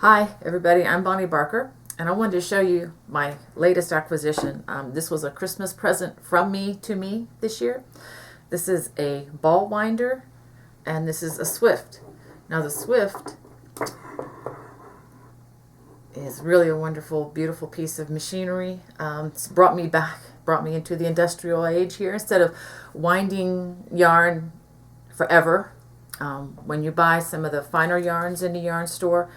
Hi everybody, I'm Bonnie Barker and I wanted to show you my latest acquisition. This was a Christmas present from me to me this year. This is a ball winder and this is a Swift. Now the Swift is really a wonderful, beautiful piece of machinery. It's brought me into the industrial age here. Instead of winding yarn forever, when you buy some of the finer yarns in the yarn store,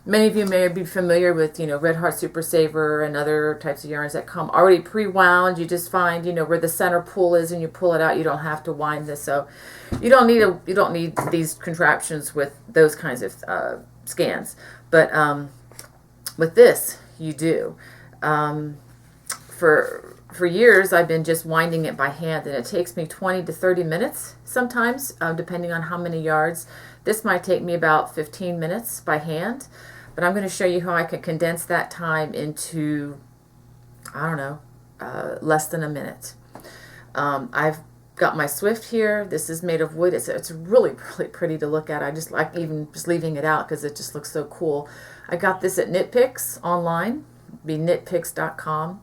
many of you may be familiar with, Red Heart Super Saver and other types of yarns that come already pre-wound. You just find, where the center pull is and you pull it out. You don't have to wind this. So you don't need these contraptions with those kinds of scans. But with this, you do. For years, I've been just winding it by hand, and it takes me 20 to 30 minutes sometimes, depending on how many yards. This might take me about 15 minutes by hand, but I'm going to show you how I can condense that time into, I don't know, less than a minute. I've got my Swift here. This is made of wood. It's really, really pretty to look at. I just like even just leaving it out because it just looks so cool. I got this at Knit Picks online, be knitpicks.com.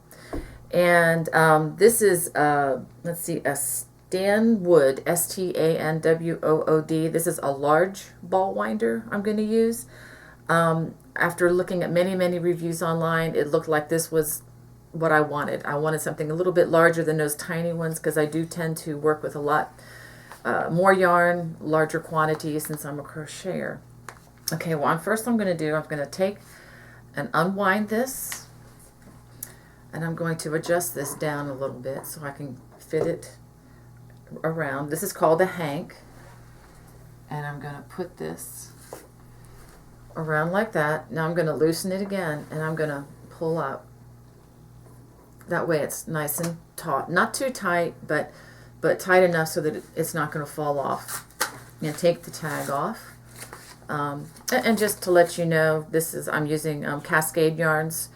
And this is, let's see, a Stanwood, Stanwood. This is a large ball winder I'm going to use. After looking at many, many reviews online, it looked like this was what I wanted. I wanted something a little bit larger than those tiny ones because I do tend to work with a lot more yarn, larger quantities since I'm a crocheter. Okay, well, first I'm going to take and unwind this. And I'm going to adjust this down a little bit so I can fit it around. This is called a hank. And I'm going to put this around like that. Now I'm going to loosen it again and I'm going to pull up. That way it's nice and taut. Not too tight, but tight enough so that it's not going to fall off. I'm going to take the tag off. And just to let you know, I'm using Cascade yarns.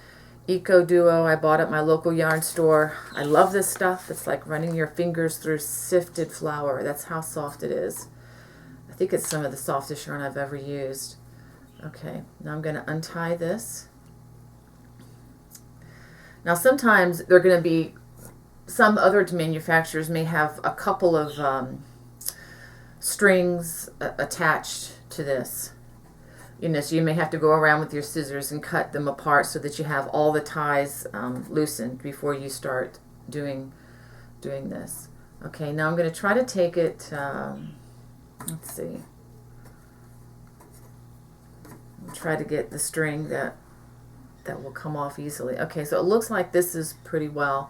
Eco Duo I bought at my local yarn store. I love this stuff. It's like running your fingers through sifted flour. That's how soft it is. I think it's some of the softest yarn I've ever used. Okay, now I'm going to untie this. Now sometimes they're going to be, some other manufacturers may have a couple of strings attached to this. So you may have to go around with your scissors and cut them apart so that you have all the ties loosened before you start doing this. Okay, now I'm going to try to take it, let's see, try to get the string that will come off easily. Okay, so it looks like this is pretty well.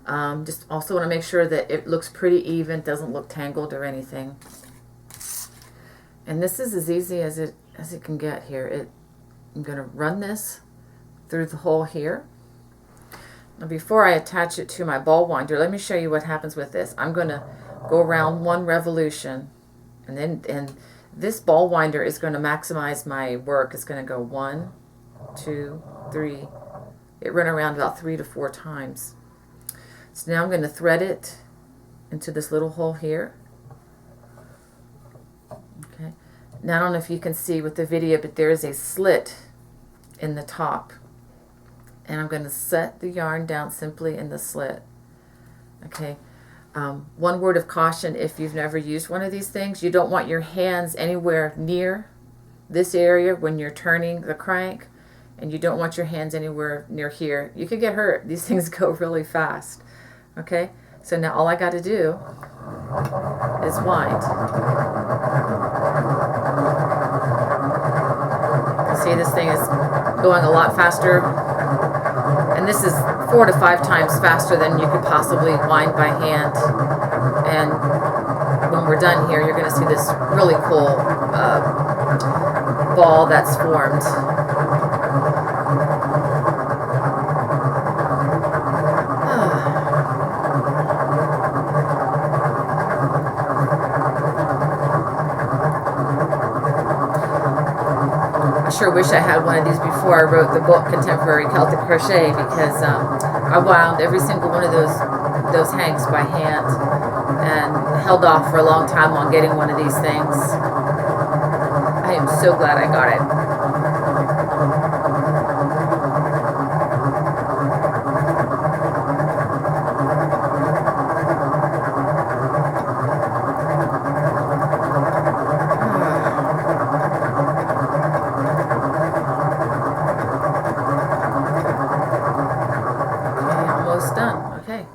Just also want to make sure that it looks pretty even, doesn't look tangled or anything. And this is as easy as it can get here. I'm going to run this through the hole here. Now before I attach it to my ball winder, let me show you what happens with this. I'm going to go around one revolution, and this ball winder is going to maximize my work. It's going to go 1, 2, 3. It run around about 3 to 4 times. So now I'm going to thread it into this little hole here. Okay. Now, I don't know if you can see with the video, but there is a slit in the top. And I'm going to set the yarn down simply in the slit. Okay. One word of caution, if you've never used one of these things, you don't want your hands anywhere near this area when you're turning the crank. And you don't want your hands anywhere near here. You could get hurt. These things go really fast. Okay. So now all I got to do is wind. See, this thing is going a lot faster, and this is 4 to 5 times faster than you could possibly wind by hand. And when we're done here, you're going to see this really cool ball that's formed. I sure wish I had one of these before I wrote the book Contemporary Celtic Crochet, because I wound every single one of those hanks by hand and held off for a long time on getting one of these things. I am so glad I got it.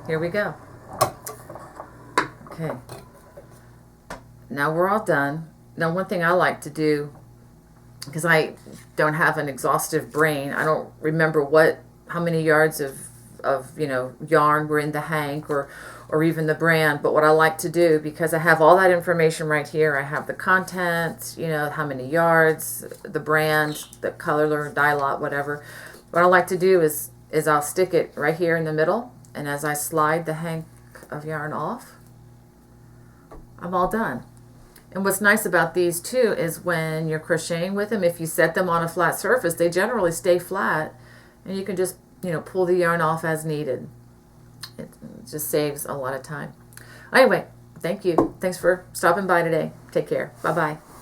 here we go. Okay, now we're all done. Now one thing I like to do, because I don't have an exhaustive brain, I don't remember how many yards of yarn were in the hank or even the brand, but what I like to do, because I have all that information right here, I have the content, how many yards, the brand, the color, dye lot, whatever. What I like to do is I'll stick it right here in the middle, and as I slide the hank of yarn off, I'm all done. And what's nice about these too is when you're crocheting with them, if you set them on a flat surface, they generally stay flat, and you can just pull the yarn off as needed. It just saves a lot of time. Anyway, thank you. Thanks for stopping by today. Take care. Bye-bye.